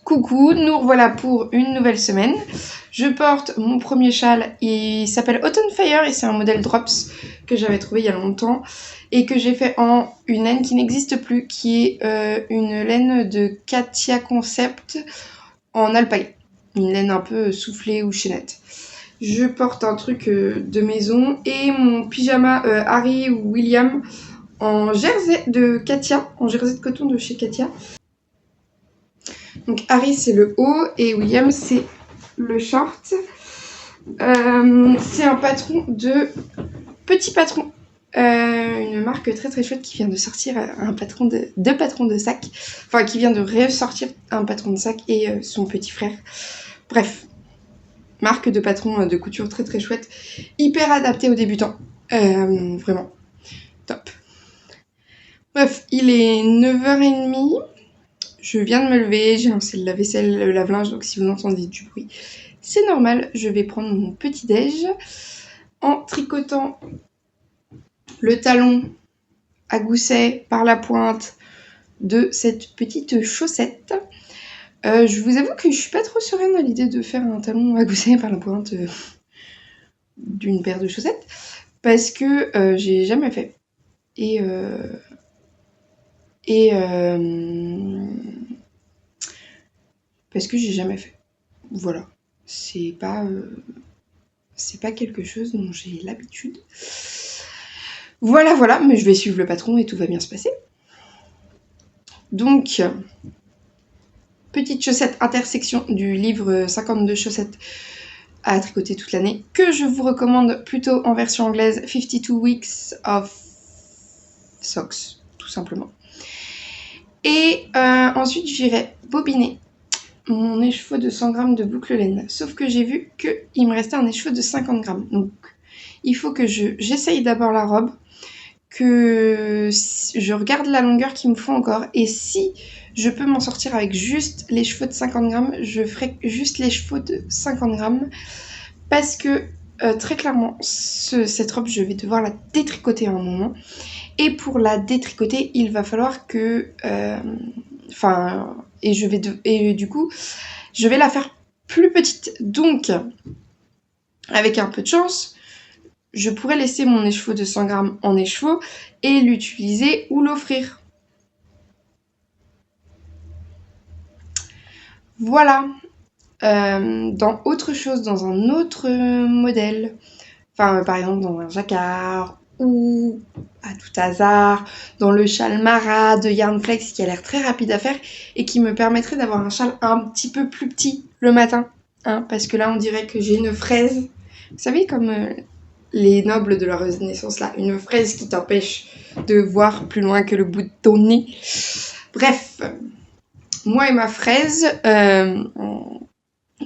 Coucou, nous revoilà pour une nouvelle semaine. Je porte mon premier châle, il s'appelle Autumn Fire et c'est un modèle Drops que j'avais trouvé il y a longtemps et que j'ai fait en une laine qui n'existe plus, qui est une laine de Katia Concept en alpaga, une laine un peu soufflée ou chaînette. Je porte un truc de maison et mon pyjama Harry ou William en jersey de Katia, en jersey de coton de chez Katia. Donc Harry c'est le haut et William c'est le short. C'est un patron de Petit Patron, une marque très très chouette qui vient de sortir deux patrons de sac, enfin qui vient de ressortir un patron de sac et son petit frère. Bref, marque de patron de couture très très chouette, hyper adaptée aux débutants, vraiment top. Bref, il est 9h30. Je viens de me lever, j'ai lancé le lave-vaisselle, le lave-linge, donc si vous entendez du bruit, c'est normal. Je vais prendre mon petit-déj en tricotant le talon à gousset par la pointe de cette petite chaussette. Je vous avoue que je suis pas trop sereine à l'idée de faire un talon à gousset par la pointe d'une paire de chaussettes, parce que j'ai jamais fait. Parce que j'ai jamais fait. Voilà. C'est pas quelque chose dont j'ai l'habitude. Voilà, mais je vais suivre le patron et tout va bien se passer. Donc, petite chaussette intersection du livre 52 chaussettes à tricoter toute l'année, que je vous recommande plutôt en version anglaise, 52 Weeks of Socks, tout simplement. Et ensuite, j'irai bobiner mon écheveau de 100 grammes de boucle laine. Sauf que j'ai vu qu'il me restait un écheveau de 50 grammes. Donc, il faut que j'essaye d'abord la robe, que je regarde la longueur qu'il me faut encore. Et si je peux m'en sortir avec juste les chevaux de 50 grammes, je ferai juste les chevaux de 50 grammes. Parce que, très clairement, cette robe, je vais devoir la détricoter à un moment. Et pour la détricoter, il va falloir que... et du coup, je vais la faire plus petite. Donc, avec un peu de chance, je pourrais laisser mon écheveau de 100 grammes en écheveau et l'utiliser ou l'offrir. Voilà. Dans autre chose, dans un autre modèle, enfin par exemple dans un jacquard ou à tout hasard dans le châle Mara de Yarnflex qui a l'air très rapide à faire et qui me permettrait d'avoir un châle un petit peu plus petit le matin, hein, parce que là on dirait que j'ai une fraise, vous savez, comme les nobles de la Renaissance là, une fraise qui t'empêche de voir plus loin que le bout de ton nez. Bref, moi et ma fraise,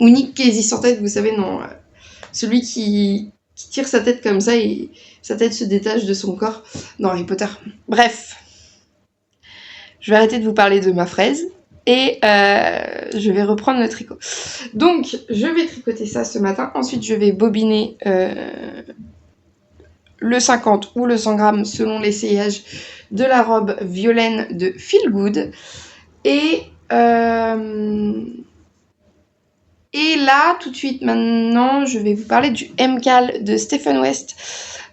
ou Nick Casey sans tête, vous savez, non, celui qui tire sa tête comme ça et sa tête se détache de son corps dans Harry Potter. Bref, je vais arrêter de vous parler de ma fraise et je vais reprendre le tricot. Donc, je vais tricoter ça ce matin. Ensuite, je vais bobiner le 50 ou le 100 grammes selon l'essayage de la robe Violaine de Feel Good. Et là, tout de suite, maintenant, je vais vous parler du MCAL de Stephen West.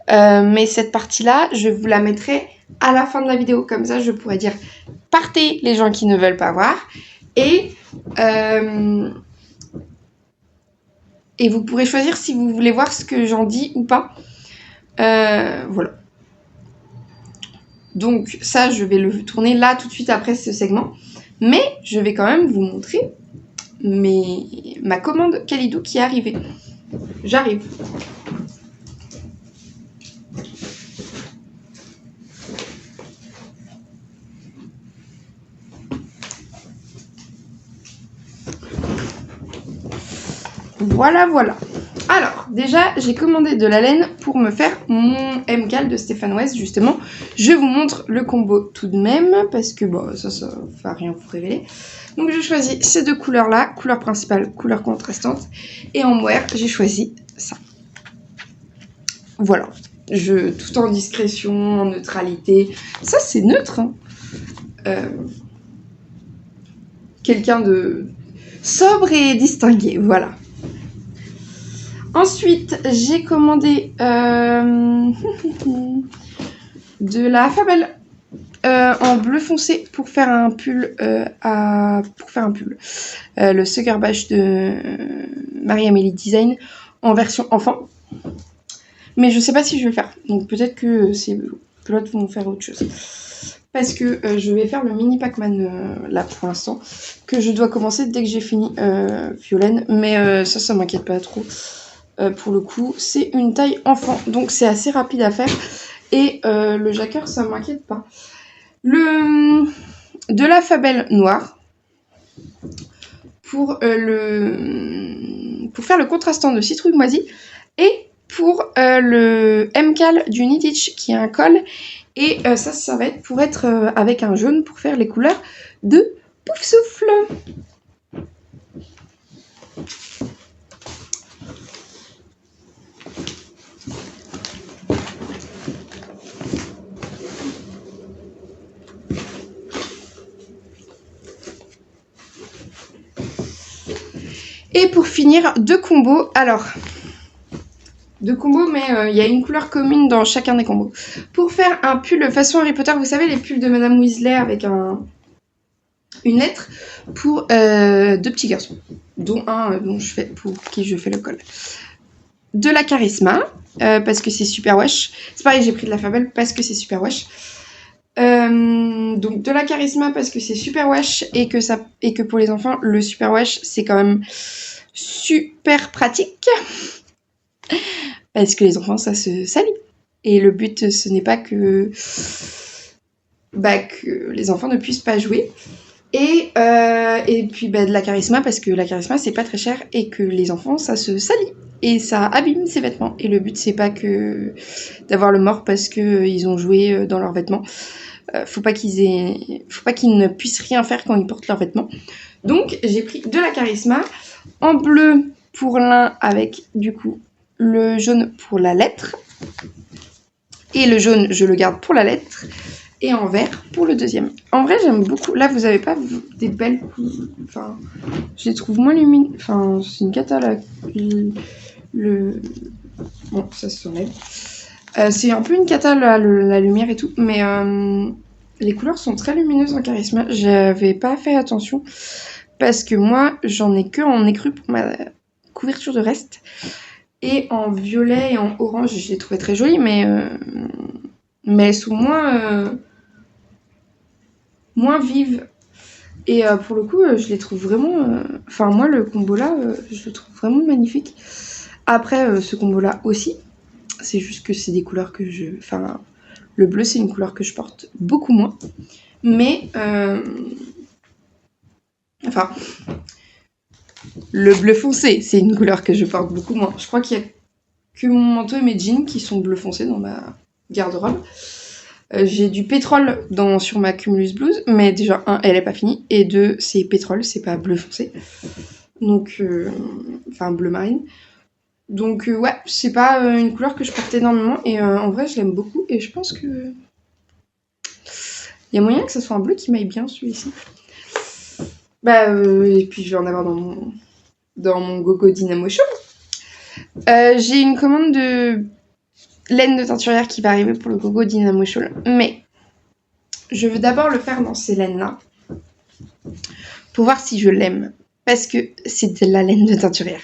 Mais cette partie-là, je vous la mettrai à la fin de la vidéo. Comme ça, je pourrais dire partez les gens qui ne veulent pas voir. Et vous pourrez choisir si vous voulez voir ce que j'en dis ou pas. Voilà. Donc ça, je vais le tourner là tout de suite après ce segment. Mais je vais quand même vous montrer ma commande Kalidou qui est arrivée. J'arrive. Voilà. Alors, déjà, j'ai commandé de la laine pour me faire mon MCAL de Stephen West, justement. Je vous montre le combo tout de même, parce que bon, ça va rien vous révéler. Donc, j'ai choisi ces deux couleurs-là, couleur principale, couleur contrastante. Et en mohair, j'ai choisi ça. Voilà. Tout en discrétion, en neutralité. Ça, c'est neutre, hein. Quelqu'un de sobre et distingué, voilà. Ensuite, j'ai commandé de la Fabel en bleu foncé pour faire un pull le Sugar Bash de Marie-Amélie Design en version enfant. Mais je sais pas si je vais le faire. Donc peut-être que ces pelotes vont faire autre chose. Parce que je vais faire le mini Pac-Man là pour l'instant. Que je dois commencer dès que j'ai fini Violaine. Mais ça m'inquiète pas trop. Pour le coup, c'est une taille enfant. Donc c'est assez rapide à faire. Et le jacker, ça m'inquiète pas. De la Fabel noire. Pour faire le contrastant de citrouille moisie. Et pour le MCAL du Knitich qui a un col. Et ça va être pour être avec un jaune pour faire les couleurs de Pouf Souffle. Et pour finir, 2 combos. Alors, 2 combos, mais il y a une couleur commune dans chacun des combos. Pour faire un pull façon Harry Potter, vous savez, les pulls de Madame Weasley avec une lettre pour 2 petits garçons, dont un pour qui je fais le col. De la Charisma, parce que c'est super wesh. C'est pareil, j'ai pris de la Fabel parce que c'est super wesh. Donc de la Charisma parce que c'est super wesh et que pour les enfants, le super wesh, c'est quand même super pratique. Parce que les enfants, ça se salit. Et le but, ce n'est pas que les enfants ne puissent pas jouer. Et puis de la Charisma, parce que la Charisma, c'est pas très cher et que les enfants, ça se salit. Et ça abîme ses vêtements. Et le but, c'est pas que d'avoir le mort parce qu'ils ont joué dans leurs vêtements. Faut pas qu'ils ne puissent rien faire quand ils portent leurs vêtements. Donc, j'ai pris de la Charisma en bleu pour l'un avec, du coup, le jaune pour la lettre. Et le jaune, je le garde pour la lettre. Et en vert pour le deuxième. En vrai, j'aime beaucoup. Là, vous avez pas des belles... Enfin, je les trouve moins lumineuses. Enfin, c'est une cata, là. Bon, ça se soulève. C'est un peu une cata, la lumière et tout. Mais les couleurs sont très lumineuses en Charisma. J'avais pas fait attention. Parce que moi, j'en ai que en écru pour ma couverture de reste. Et en violet et en orange, je les trouvais très jolies, mais elles sont moins vives. Et pour le coup, je les trouve vraiment... Enfin, moi, le combo-là, je le trouve vraiment magnifique. Après, ce combo-là aussi, c'est juste que c'est des couleurs que je... Enfin, le bleu, c'est une couleur que je porte beaucoup moins. Mais... Enfin... Le bleu foncé, c'est une couleur que je porte beaucoup moins. Je crois qu'il y a que mon manteau et mes jeans qui sont bleu foncé dans ma garde-robe. J'ai du pétrole sur ma Cumulus blouse, mais déjà, 1, elle est pas finie, et 2, c'est pétrole, c'est pas bleu foncé. Donc, enfin, bleu marine. Donc, ouais, c'est pas une couleur que je porte énormément, et en vrai, je l'aime beaucoup, et je pense que... Il y a moyen que ce soit un bleu qui m'aille bien, celui-ci. Et puis, je vais en avoir dans mon Gogo Dynamo Show. J'ai une commande de laine de teinturière qui va arriver pour le Gogo Dynamo Show, mais je veux d'abord le faire dans ces laines-là pour voir si je l'aime, parce que c'est de la laine de teinturière.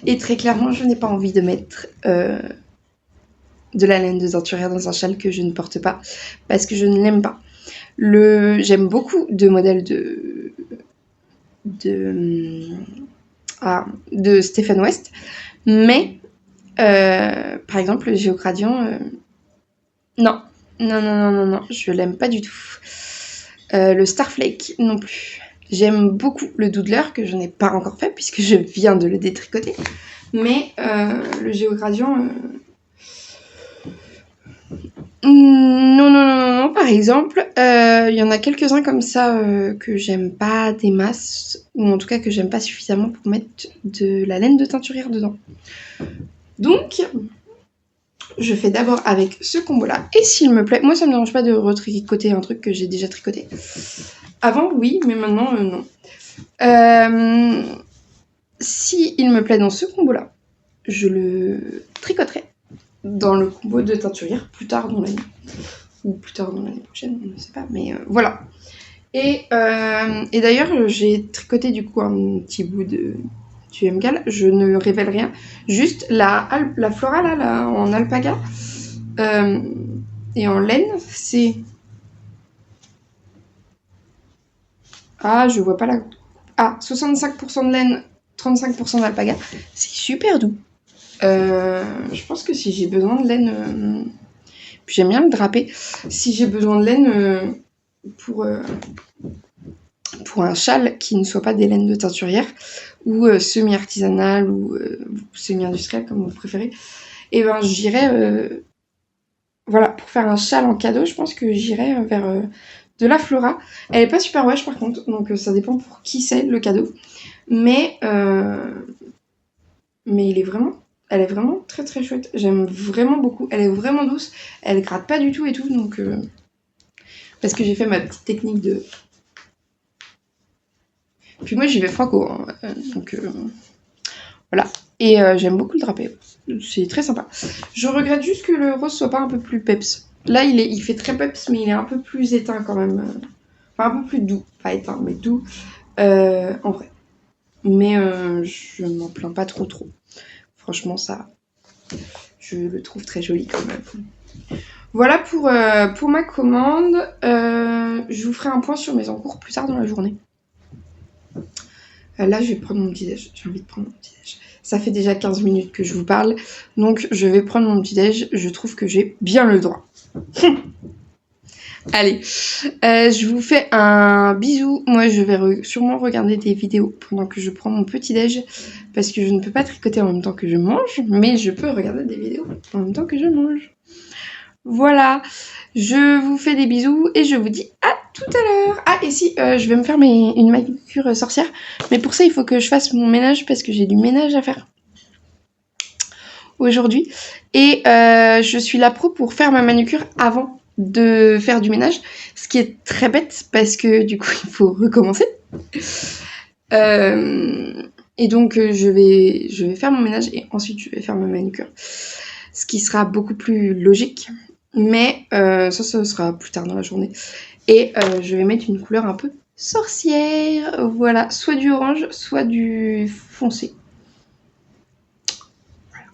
Et très clairement, je n'ai pas envie de mettre de la laine de teinturière dans un châle que je ne porte pas, parce que je ne l'aime pas. J'aime beaucoup de modèles de Stephen West, mais par exemple le Géocradian, non, je l'aime pas du tout. Le Starflake non plus. J'aime beaucoup le Doodler que je n'ai pas encore fait puisque je viens de le détricoter, mais le Géocradian, non, par exemple, il y en a quelques-uns comme ça que j'aime pas des masses, ou en tout cas que j'aime pas suffisamment pour mettre de la laine de teinturière dedans. Donc, je fais d'abord avec ce combo-là, et s'il me plaît, moi ça me dérange pas de retricoter un truc que j'ai déjà tricoté. Avant, oui, mais maintenant, non. Si il me plaît dans ce combo-là, je le tricoterai dans le combo de teinturière plus tard dans l'année. Ou plus tard dans l'année prochaine, on ne sait pas, mais voilà. Et d'ailleurs, j'ai tricoté du coup un petit bout du MCAL. Je ne révèle rien. Juste la flora là, en alpaga et en laine, c'est... Ah, je vois pas la... Ah, 65% de laine, 35% d'alpaga. C'est super doux. Je pense que si j'ai besoin de laine... Puis j'aime bien le draper. Si j'ai besoin de laine pour un châle qui ne soit pas des laines de teinturière ou semi-artisanale ou semi-industrielle comme vous préférez, et ben j'irai voilà, pour faire un châle en cadeau, je pense que j'irai vers de la Flora. Elle est pas super wesh par contre, donc ça dépend pour qui c'est le cadeau, mais elle est vraiment très très chouette. J'aime vraiment beaucoup. Elle est vraiment douce, elle gratte pas du tout et tout, donc parce que j'ai fait ma petite technique de... Puis moi j'y vais franco, hein, donc voilà. Et j'aime beaucoup le drapé, c'est très sympa. Je regrette juste que le rose soit pas un peu plus peps. Là il fait très peps, mais il est un peu plus éteint quand même. Enfin un peu plus doux, pas éteint mais doux en vrai. Mais je m'en plains pas trop. Franchement ça, je le trouve très joli quand même. Voilà pour ma commande. Je vous ferai un point sur mes encours plus tard dans la journée. Là, je vais prendre mon petit-déj. J'ai envie de prendre mon petit-déj. Ça fait déjà 15 minutes que je vous parle. Donc, je vais prendre mon petit-déj. Je trouve que j'ai bien le droit. Allez, je vous fais un bisou. Moi, je vais sûrement regarder des vidéos pendant que je prends mon petit-déj. Parce que je ne peux pas tricoter en même temps que je mange. Mais je peux regarder des vidéos en même temps que je mange. Voilà, je vous fais des bisous et je vous dis à tout à l'heure. Ah, et si, je vais me faire une manucure sorcière. Mais pour ça, il faut que je fasse mon ménage parce que j'ai du ménage à faire aujourd'hui. Et je suis la pro pour faire ma manucure avant de faire du ménage. Ce qui est très bête parce que du coup, il faut recommencer. Et donc, je vais faire mon ménage et ensuite, je vais faire ma manucure. Ce qui sera beaucoup plus logique. Mais ça sera plus tard dans la journée. Et je vais mettre une couleur un peu sorcière. Voilà, soit du orange, soit du foncé.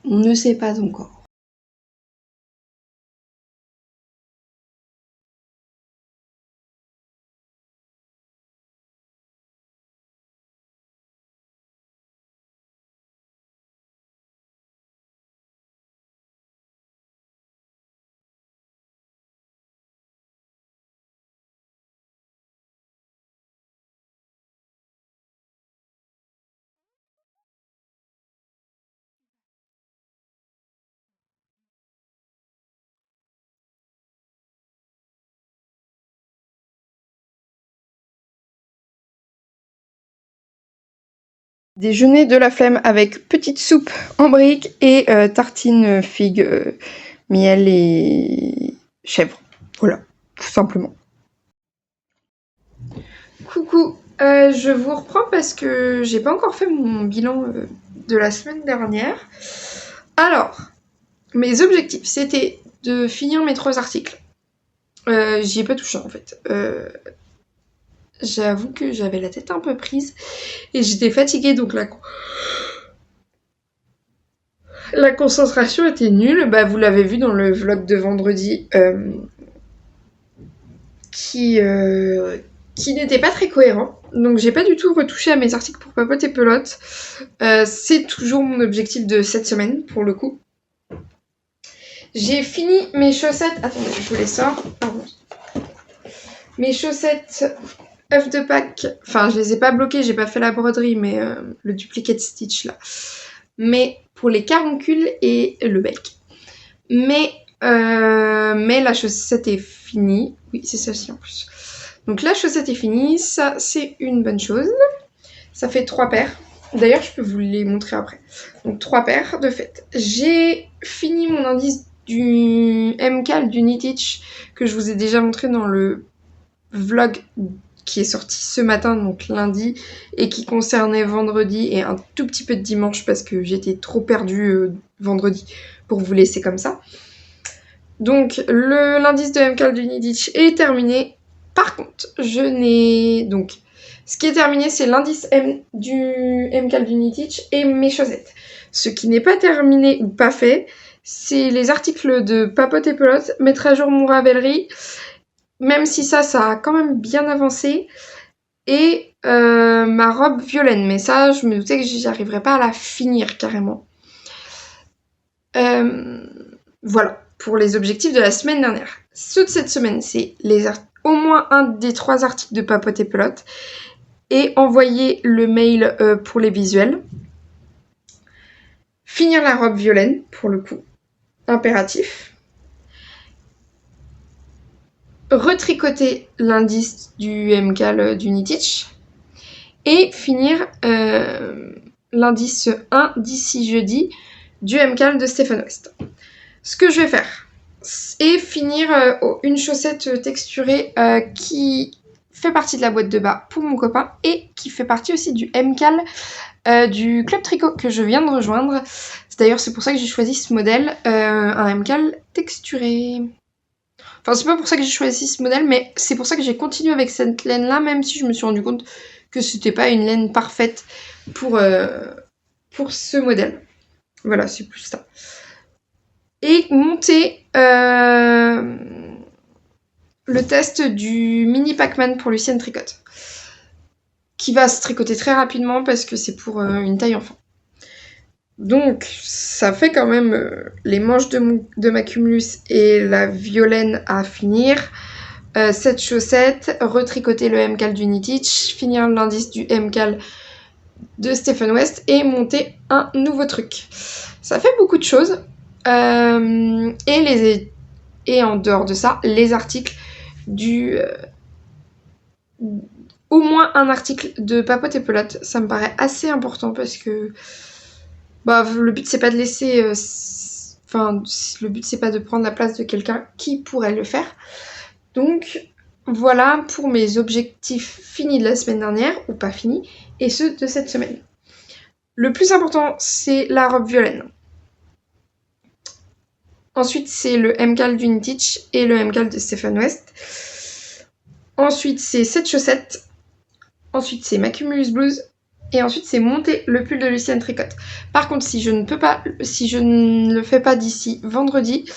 On ne sait pas encore. Déjeuner de la flemme avec petite soupe en briques et tartine figue, miel et chèvre. Voilà, tout simplement. Coucou, je vous reprends parce que j'ai pas encore fait mon bilan de la semaine dernière. Alors, mes objectifs, c'était de finir mes 3 articles. J'y ai pas touché en fait. J'avoue que j'avais la tête un peu prise et j'étais fatiguée, donc la concentration était nulle. Bah, vous l'avez vu dans le vlog de vendredi qui n'était pas très cohérent. Donc j'ai pas du tout retouché à mes articles pour papoter pelote. C'est toujours mon objectif de cette semaine pour le coup. J'ai fini mes chaussettes. Attendez, je vous les sors. Pardon. Mes chaussettes œufs de Pâques. Enfin, je les ai pas bloquées, j'ai pas fait la broderie, mais le duplicate stitch là. Mais pour les caroncules et le bec. Mais la chaussette est finie. Oui, c'est celle-ci en plus. Donc la chaussette est finie. Ça, c'est une bonne chose. Ça fait 3 paires. D'ailleurs, je peux vous les montrer après. Donc 3 paires de fait. J'ai fini mon indice du MCAL du Knititch que je vous ai déjà montré dans le vlog qui est sorti ce matin, donc lundi, et qui concernait vendredi et un tout petit peu de dimanche parce que j'étais trop perdue vendredi pour vous laisser comme ça. Donc l'indice de MCAL du Nidic est terminé. Par contre, ce qui est terminé, c'est l'indice du MCAL du Nidic et mes chaussettes. Ce qui n'est pas terminé ou pas fait, c'est les articles de Papote et Pelote, mettre à jour mon Ravelry, même si ça a quand même bien avancé, et ma robe Violaine. Mais ça, je me doutais que j'y arriverais pas à la finir carrément. Voilà, pour les objectifs de la semaine dernière. Ceux de cette semaine, c'est au moins un des 3 articles de Papote et Pelote, et envoyer le mail pour les visuels. Finir la robe Violaine, pour le coup. Impératif. Retricoter l'indice du MCAL du Nitich. Et finir l'indice 1 d'ici jeudi du MCAL de Stephen West. Ce que je vais faire, c'est finir une chaussette texturée qui fait partie de la boîte de bas pour mon copain et qui fait partie aussi du MCAL du Club Tricot que je viens de rejoindre. C'est pour ça que j'ai choisi ce modèle, un MCAL texturé. Enfin, c'est pas pour ça que j'ai choisi ce modèle, mais c'est pour ça que j'ai continué avec cette laine-là, même si je me suis rendu compte que c'était pas une laine parfaite pour ce modèle. Voilà, c'est plus ça. Et monter le test du mini Pac-Man pour Lucienne Tricote, qui va se tricoter très rapidement parce que c'est pour une taille enfant. Donc, ça fait quand même les manches de ma cumulus et la violaine à finir. Cette chaussette, retricoter le MCAL du Nitich, finir l'indice du MCAL de Stephen West et monter un nouveau truc. Ça fait beaucoup de choses. Et en dehors de ça, les articles au moins un article de Papote et Pelote, ça me paraît assez important parce que le but c'est pas de laisser le but c'est pas de prendre la place de quelqu'un qui pourrait le faire. Donc voilà pour mes objectifs finis de la semaine dernière ou pas finis et ceux de cette semaine. Le plus important, c'est la robe Violaine. Ensuite, c'est le MCAL du Nitich et le MCAL de Stephen West. Ensuite, c'est cette chaussette. Ensuite, c'est ma Cumulus Blues. Et ensuite, c'est monter le pull de Lucienne Tricote. Par contre, si je ne le fais pas d'ici vendredi,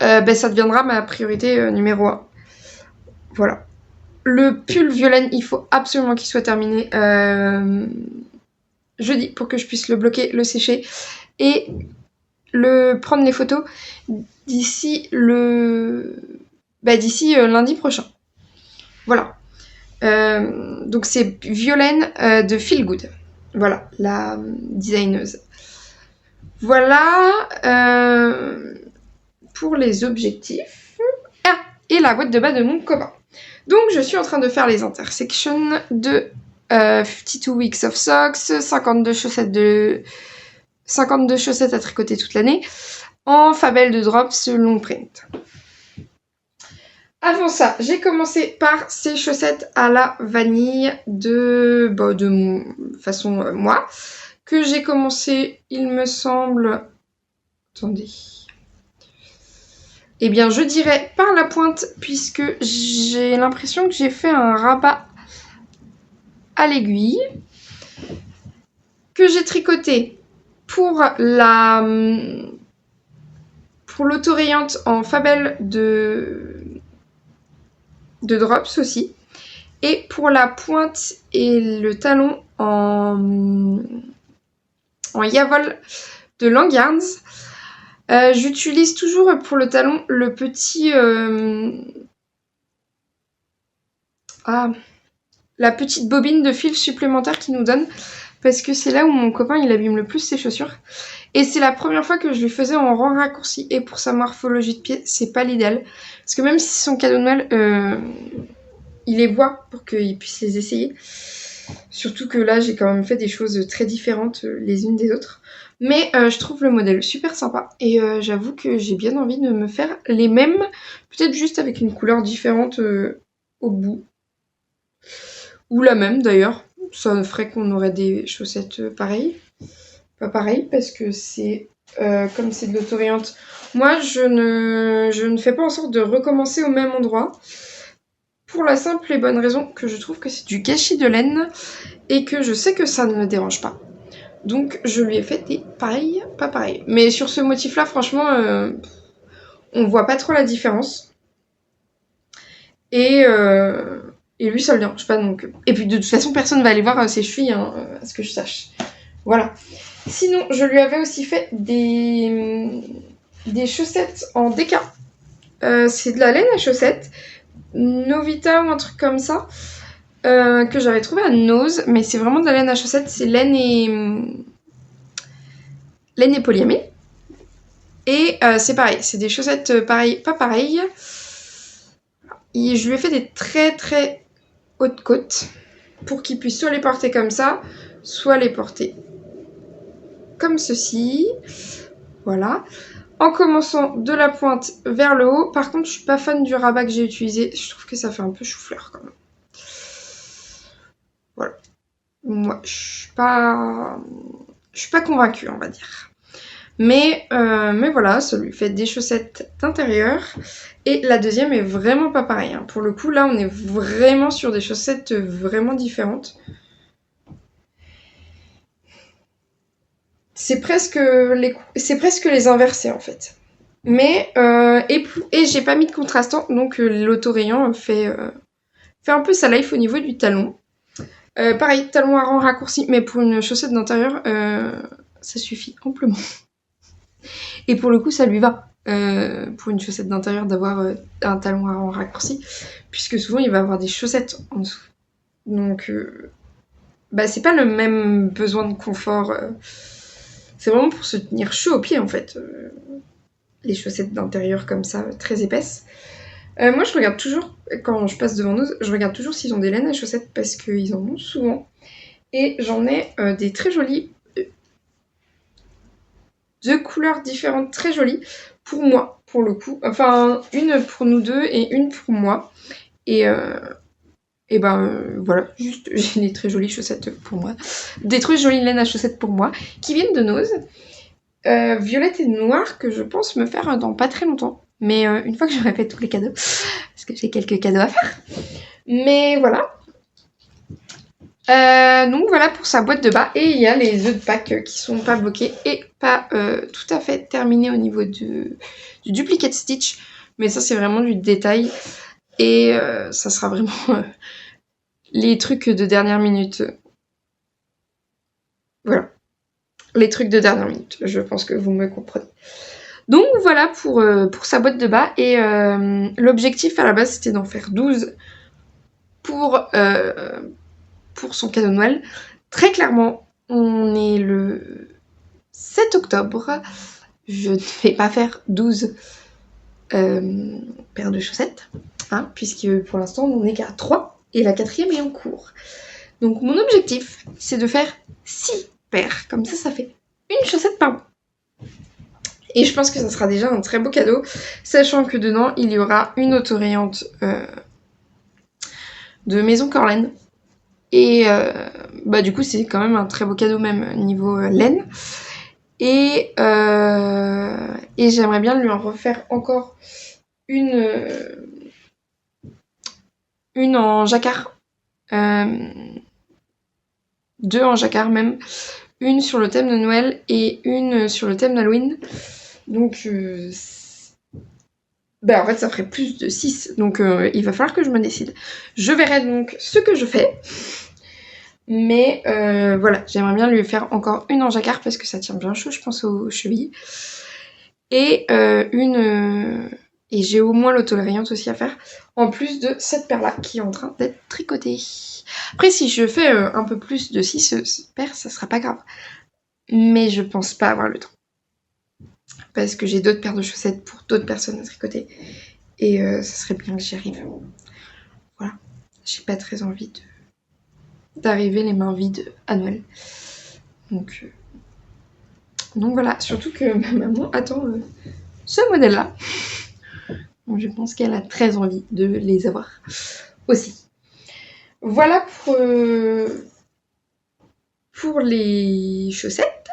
ça deviendra ma priorité numéro 1. Voilà. Le pull Violaine, il faut absolument qu'il soit terminé jeudi pour que je puisse le bloquer, le sécher et prendre les photos d'ici lundi prochain. Voilà. Donc c'est Violaine de Feel Good. Voilà, la designeuse. Voilà pour les objectifs. Et la boîte de bas de mon copain. Donc je suis en train de faire les intersections de 52 Weeks of Socks, 52 chaussettes à tricoter toute l'année, en Fabelle de Drops long print. Avant ça, j'ai commencé par ces chaussettes à la vanille de mon façon moi, que j'ai commencé, il me semble... Attendez... Eh bien, je dirais par la pointe, puisque j'ai l'impression que j'ai fait un rabat à l'aiguille, que j'ai tricoté pour l'autorayante en Fabelle de Drops aussi, et pour la pointe et le talon en Yavol de Langarns. J'utilise toujours pour le talon le petit... la petite bobine de fil supplémentaire qu'il nous donne, parce que c'est là où mon copain il abîme le plus ses chaussures. Et c'est la première fois que je lui faisais en rang raccourci, et pour sa morphologie de pied, c'est pas l'idéal. Parce que même si c'est son cadeau de Noël, il les voit pour qu'il puisse les essayer. Surtout que là, j'ai quand même fait des choses très différentes les unes des autres. Mais je trouve le modèle super sympa et j'avoue que j'ai bien envie de me faire les mêmes, peut-être juste avec une couleur différente au bout. Ou la même d'ailleurs. Ça ferait qu'on aurait des chaussettes pareilles. Pas pareil parce que c'est comme c'est de l'autorayante. Moi, je ne fais pas en sorte de recommencer au même endroit. Pour la simple et bonne raison que je trouve que c'est du gâchis de laine et que je sais que ça ne me dérange pas. Donc je lui ai fait des pareils, pas pareils. Mais sur ce motif-là, franchement, on voit pas trop la différence. Et, euh, et lui, ça le dérange pas donc. Et puis de toute façon, personne va aller voir ses chevilles, hein, à ce que je sache. Voilà. Sinon, je lui avais aussi fait des chaussettes en déca. C'est de la laine à chaussettes, Novita ou un truc comme ça, que j'avais trouvé à Nose, mais c'est vraiment de la laine à chaussettes, c'est laine et polyamée. Et c'est pareil, c'est des chaussettes pareilles, pas pareilles. Et je lui ai fait des très très hautes côtes pour qu'il puisse soit les porter comme ça, soit les porter comme ceci. Voilà. En commençant de la pointe vers le haut. Par contre, je suis pas fan du rabat que j'ai utilisé. Je trouve que ça fait un peu chou-fleur quand même. Voilà. Moi, je suis pas convaincue, on va dire. Mais voilà, ça lui fait des chaussettes d'intérieur. Et la deuxième est vraiment pas pareille. Hein. Pour le coup, là, on est vraiment sur des chaussettes vraiment différentes. C'est presque les inversés, en fait. Mais, et j'ai pas mis de contrastant, donc l'autorayant fait un peu sa life au niveau du talon. Pareil, talon à rang raccourci, mais pour une chaussette d'intérieur, ça suffit amplement. Et pour le coup, ça lui va. Pour une chaussette d'intérieur d'avoir un talon à rang raccourci, puisque souvent il va avoir des chaussettes en dessous. Donc, c'est pas le même besoin de confort. C'est vraiment pour se tenir chaud aux pieds en fait. Les chaussettes d'intérieur comme ça, très épaisses. Moi, je regarde toujours, quand je passe devant nous, je regarde toujours s'ils ont des laines à chaussettes parce qu'ils en ont souvent. Et j'en ai des très jolies, de couleurs différentes, très jolies, pour moi, pour le coup. Enfin, une pour nous deux et une pour moi. Et voilà, juste j'ai des très jolies chaussettes pour moi. Des très jolies laines à chaussettes pour moi, qui viennent de Nose. Violette et noire, que je pense me faire dans pas très longtemps. Mais une fois que j'aurai fait tous les cadeaux, parce que j'ai quelques cadeaux à faire. Mais voilà. Donc voilà pour sa boîte de bas. Et il y a les œufs de Pâques qui sont pas bloqués et pas tout à fait terminés au niveau du duplicate stitch. Mais ça, c'est vraiment du détail. Et ça sera vraiment les trucs de dernière minute. Voilà. Les trucs de dernière minute. Je pense que vous me comprenez. Donc voilà pour sa boîte de bas. Et l'objectif à la base, c'était d'en faire 12 pour son cadeau de Noël. Très clairement, on est le 7 octobre. Je ne vais pas faire 12 paires de chaussettes, hein, puisque pour l'instant, on n'est qu'à 3 et la 4e est en cours. Donc mon objectif, c'est de faire 6 paires. Comme ça fait une chaussette par mois. Et je pense que ça sera déjà un très beau cadeau, sachant que dedans, il y aura une autorayante de Maison Corlaine. Et du coup, c'est quand même un très beau cadeau, même niveau laine. Et j'aimerais bien lui en refaire encore une en jacquard. 2 en jacquard même. Une sur le thème de Noël et une sur le thème d'Halloween. Donc, en fait, ça ferait plus de 6. Donc, il va falloir que je me décide. Je verrai donc ce que je fais. Mais voilà, j'aimerais bien lui faire encore une en jacquard parce que ça tient bien chaud, je pense, aux chevilles. Et et j'ai au moins l'autorayante aussi à faire, en plus de cette paire-là qui est en train d'être tricotée. Après, si je fais un peu plus de 6 paires, ça sera pas grave. Mais je pense pas avoir le temps. Parce que j'ai d'autres paires de chaussettes pour d'autres personnes à tricoter. Et ça serait bien que j'y arrive. Voilà. J'ai pas très envie d'arriver les mains vides à Noël. Donc voilà, surtout que ma maman attend ce modèle-là. Donc je pense qu'elle a très envie de les avoir aussi. Voilà pour les chaussettes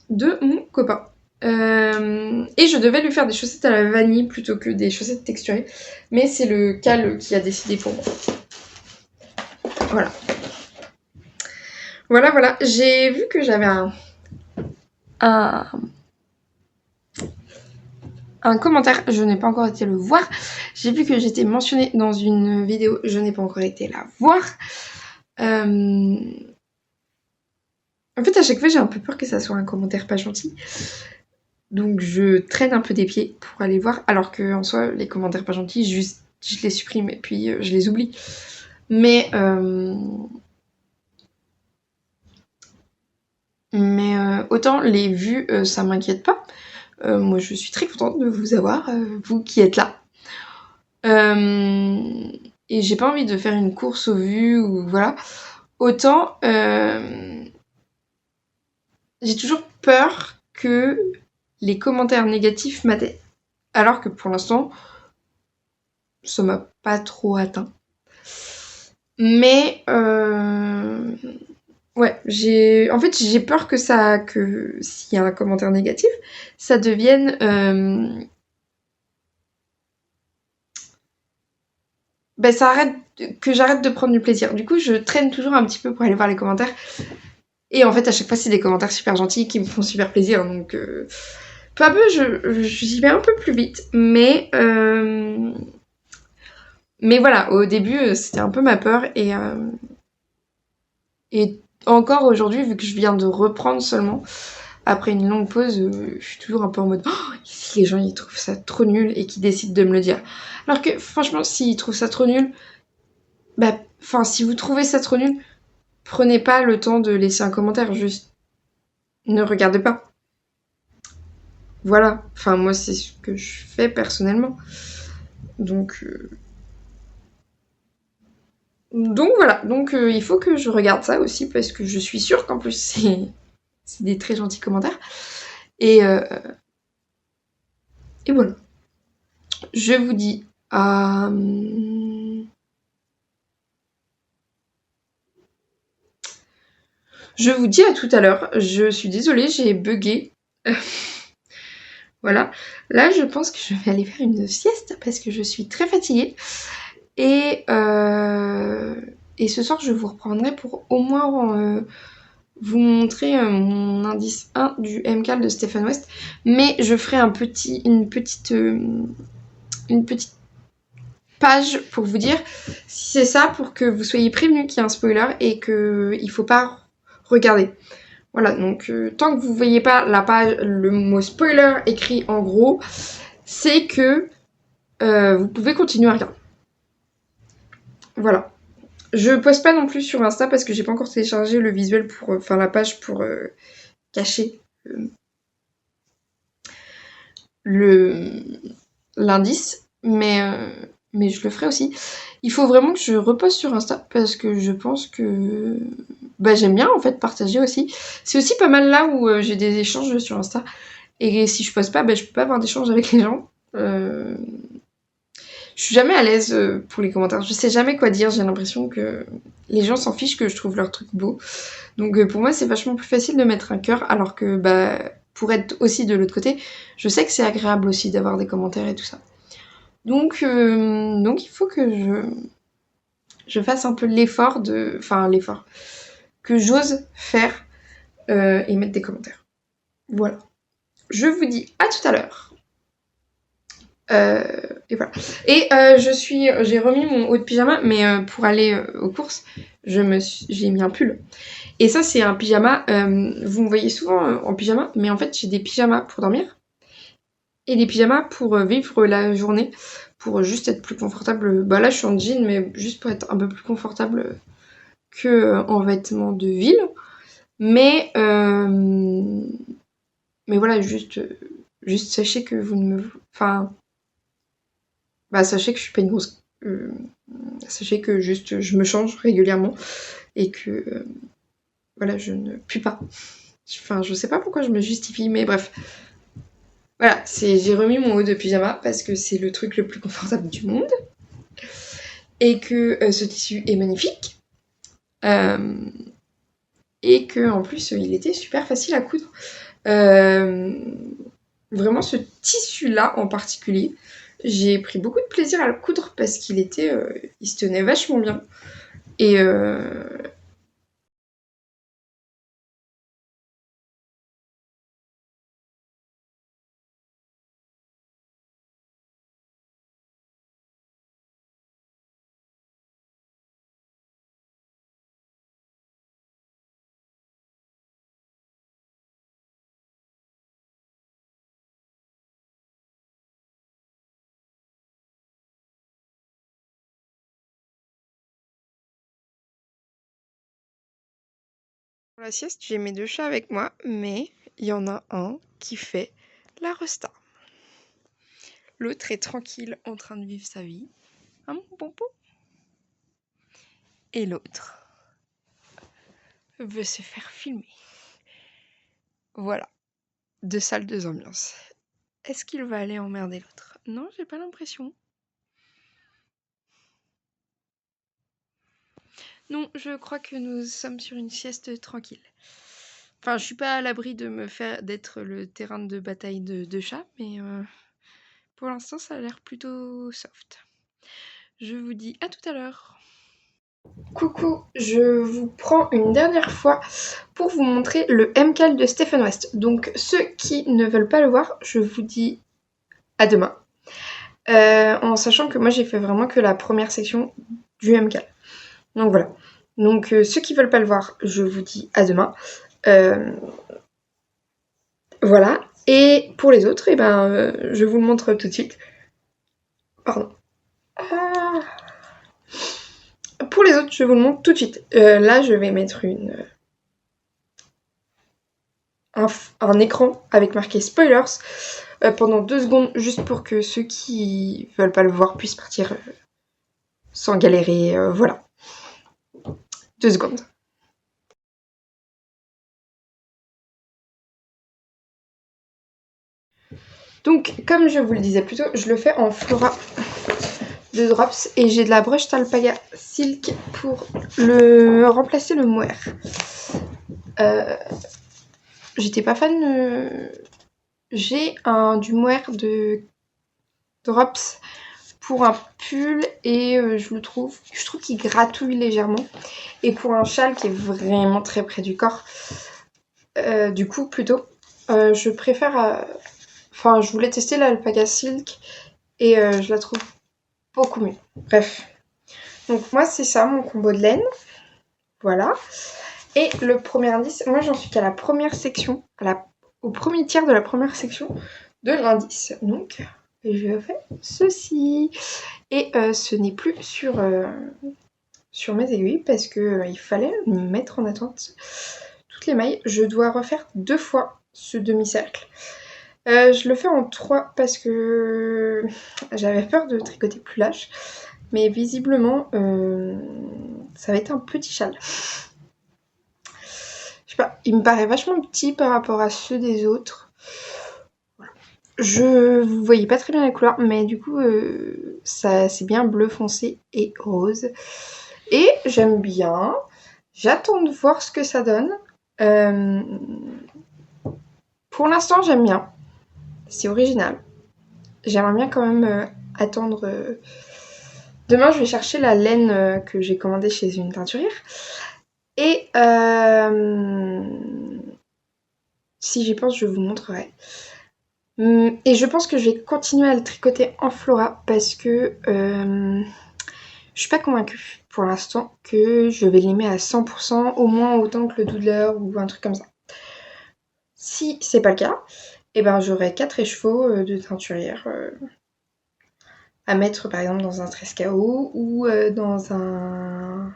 de mon copain. Et je devais lui faire des chaussettes à la vanille plutôt que des chaussettes texturées. Mais c'est le Cal qui a décidé pour moi. Voilà. Voilà. J'ai vu que j'avais un commentaire, je n'ai pas encore été le voir. J'ai vu que j'étais mentionnée dans une vidéo, je n'ai pas encore été la voir. En fait, à chaque fois, j'ai un peu peur que ça soit un commentaire pas gentil. Donc, je traîne un peu des pieds pour aller voir. Alors que, en soi, les commentaires pas gentils, juste, je les supprime et puis je les oublie. Mais autant les vues, ça m'inquiète pas. Moi, je suis très contente de vous avoir, vous qui êtes là. Et j'ai pas envie de faire une course aux vues ou voilà. Autant j'ai toujours peur que les commentaires négatifs m'atteignent. Alors que pour l'instant, ça m'a pas trop atteint. Mais ouais, j'ai peur que s'il y a un commentaire négatif, ça devienne que j'arrête de prendre du plaisir. Du coup, je traîne toujours un petit peu pour aller voir les commentaires. Et en fait, à chaque fois, c'est des commentaires super gentils qui me font super plaisir. Donc, peu à peu, j'y vais un peu plus vite. Mais voilà, au début, c'était un peu ma peur. Et encore aujourd'hui, vu que je viens de reprendre seulement, après une longue pause, je suis toujours un peu en mode oh, si les gens ils trouvent ça trop nul et qu'ils décident de me le dire. Alors que franchement, s'ils trouvent ça trop nul, si vous trouvez ça trop nul, prenez pas le temps de laisser un commentaire, juste ne regardez pas. Voilà, enfin moi c'est ce que je fais personnellement. Donc voilà, il faut que je regarde ça aussi parce que je suis sûre qu'en plus c'est des très gentils commentaires. Et voilà. Je vous dis à... Je vous dis à tout à l'heure. Je suis désolée, j'ai bugué. Voilà. Là, je pense que je vais aller faire une sieste parce que je suis très fatiguée. Et ce soir, je vous reprendrai pour au moins vous montrer mon indice 1 du MCAL de Stephen West. Mais je ferai une petite page pour vous dire si c'est ça, pour que vous soyez prévenus qu'il y a un spoiler et qu'il ne faut pas regarder. Voilà, donc tant que vous ne voyez pas la page, le mot spoiler écrit en gros, c'est que vous pouvez continuer à regarder. Voilà. Je poste pas non plus sur Insta parce que j'ai pas encore téléchargé le visuel pour faire la page pour cacher l'indice, mais je le ferai aussi. Il faut vraiment que je reposte sur Insta parce que je pense que j'aime bien en fait partager aussi. C'est aussi pas mal là où j'ai des échanges sur Insta et si je poste pas, je peux pas avoir d'échange avec les gens. Je suis jamais à l'aise pour les commentaires. Je sais jamais quoi dire. J'ai l'impression que les gens s'en fichent que je trouve leur truc beau. Donc pour moi, c'est vachement plus facile de mettre un cœur, alors que pour être aussi de l'autre côté, je sais que c'est agréable aussi d'avoir des commentaires et tout ça. Donc il faut que je fasse un peu l'effort que j'ose faire et mettre des commentaires. Voilà. Je vous dis à tout à l'heure. Et voilà. Et j'ai remis mon haut de pyjama, mais pour aller aux courses, j'ai mis un pull. Et ça, c'est un pyjama. Vous me voyez souvent en pyjama, mais en fait, j'ai des pyjamas pour dormir et des pyjamas pour vivre la journée, pour juste être plus confortable. Là, je suis en jean, mais juste pour être un peu plus confortable que en vêtements de ville. Mais voilà, juste sachez que vous ne me... sachez que je suis pas une grosse... sachez que juste je me change régulièrement et que voilà, je ne pue pas. Je sais pas pourquoi je me justifie, mais bref. Voilà, j'ai remis mon haut de pyjama parce que c'est le truc le plus confortable du monde. et que ce tissu est magnifique. Et que en plus il était super facile à coudre. Vraiment ce tissu-là en particulier, j'ai pris beaucoup de plaisir à le coudre parce qu'il était, il se tenait vachement bien. Et pour la sieste, j'ai mes 2 chats avec moi, mais il y en a un qui fait la resta. L'autre est tranquille en train de vivre sa vie. Hein, mon pompon? Et l'autre veut se faire filmer. Voilà, 2 salles, 2 ambiances. Est-ce qu'il va aller emmerder l'autre? Non, j'ai pas l'impression. Non, je crois que nous sommes sur une sieste tranquille. Enfin, je suis pas à l'abri de me faire d'être le terrain de bataille de chats, mais pour l'instant, ça a l'air plutôt soft. Je vous dis à tout à l'heure. Coucou, je vous prends une dernière fois pour vous montrer le MCAL de Stephen West. Donc ceux qui ne veulent pas le voir, je vous dis à demain. En sachant que moi j'ai fait vraiment que la première section du MCAL. Donc voilà. Donc ceux qui veulent pas le voir, je vous dis à demain. Voilà. Et pour les autres, eh ben, je vous le montre tout de suite. Pardon. Pour les autres, je vous le montre tout de suite. Là, je vais mettre un écran avec marqué spoilers pendant 2 secondes, juste pour que ceux qui veulent pas le voir puissent partir sans galérer. Voilà. 2 secondes. Donc, comme je vous le disais plus tôt, je le fais en Flora de Drops et j'ai de la brush Alpaga Silk pour le remplacer le mohair. J'étais pas fan. J'ai du mohair de Drops pour un pull et je trouve qu'il gratouille légèrement. Et pour un châle qui est vraiment très près du corps, du cou plutôt, je préfère. Enfin, je voulais tester l'Alpaga Silk et je la trouve beaucoup mieux. Bref. Donc moi c'est ça mon combo de laine. Voilà. Et le premier indice, moi j'en suis qu'à la première section, au premier tiers de la première section de l'indice. Donc je fais ceci. Et ce n'est plus sur mes aiguilles parce que il fallait me mettre en attente toutes les mailles. Je dois refaire 2 fois ce demi-cercle. Je le fais en 3 parce que j'avais peur de tricoter plus lâche. Mais visiblement, ça va être un petit châle. Je sais pas, il me paraît vachement petit par rapport à ceux des autres. Voilà. Vous voyez pas très bien la couleur, mais du coup, c'est bien bleu foncé et rose. Et j'aime bien. J'attends de voir ce que ça donne. Pour l'instant, j'aime bien. C'est original. J'aimerais bien quand même attendre. Demain, je vais chercher la laine que j'ai commandée chez une teinturière. Et si j'y pense, je vous montrerai. Et je pense que je vais continuer à le tricoter en Flora parce que je suis pas convaincue pour l'instant que je vais l'aimer à 100%, au moins autant que le Doodler ou un truc comme ça. Si c'est pas le cas, eh ben j'aurai 4 écheveaux de teinturière à mettre par exemple dans un 13 KO ou dans un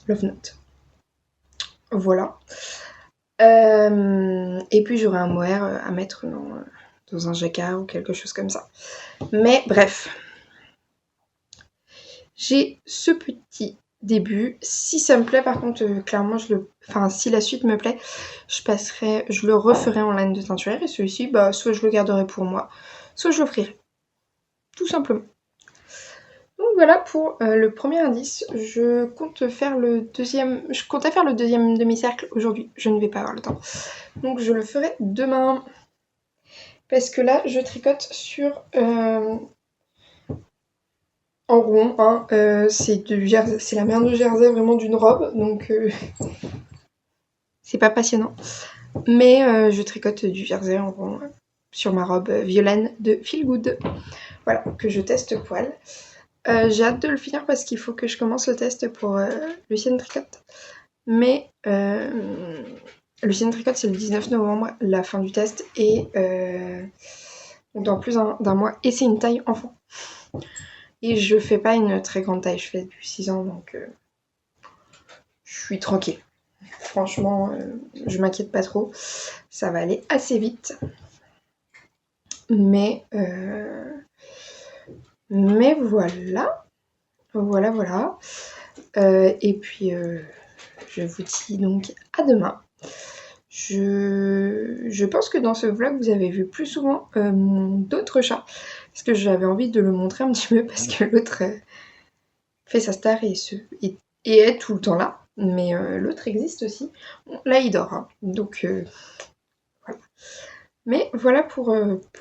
Love Note. Voilà. Et puis j'aurai un mohair à mettre dans un jacquard ou quelque chose comme ça. Mais bref. J'ai ce petit début. Si ça me plaît, par contre, clairement, si la suite me plaît, je le referai en laine de teinturière. Et celui-ci, bah, soit je le garderai pour moi, soit je l'offrirai. Tout simplement. Donc voilà pour le premier indice. Je comptais faire le deuxième demi-cercle aujourd'hui. Je ne vais pas avoir le temps. Donc je le ferai demain. Parce que là, je tricote sur... en rond, hein. C'est la merde de jersey vraiment d'une robe. Donc c'est pas passionnant. Mais je tricote du jersey en rond sur ma robe violaine de Feel Good. Voilà, que je teste pour elle. J'ai hâte de le finir parce qu'il faut que je commence le test pour Lucienne Tricotte. Mais Lucienne Tricotte, c'est le 19 novembre, la fin du test. Et dans plus d'un mois. Et c'est une taille enfant. Et je fais pas une très grande taille, je fais du 6 ans, donc je suis tranquille. Franchement, je m'inquiète pas trop. Ça va aller assez vite. Mais voilà. Voilà. Et puis, je vous dis donc à demain. Je pense que dans ce vlog, vous avez vu plus souvent d'autres chats. Parce que j'avais envie de le montrer un petit peu parce que l'autre fait sa star et est tout le temps là. Mais l'autre existe aussi. Bon, là, il dort. Hein. Donc, voilà. Mais voilà pour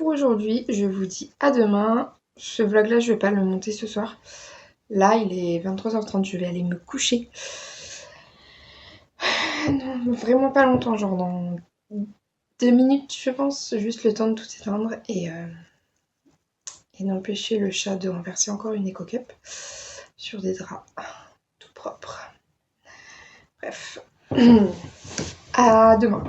aujourd'hui. Je vous dis à demain. Ce vlog-là, je vais pas le monter ce soir. Là, il est 23h30. Je vais aller me coucher. Non, vraiment pas longtemps. Genre dans 2 minutes, je pense. Juste le temps de tout éteindre. Et d'empêcher le chat de renverser encore une éco-cup sur des draps tout propres. Bref. À demain.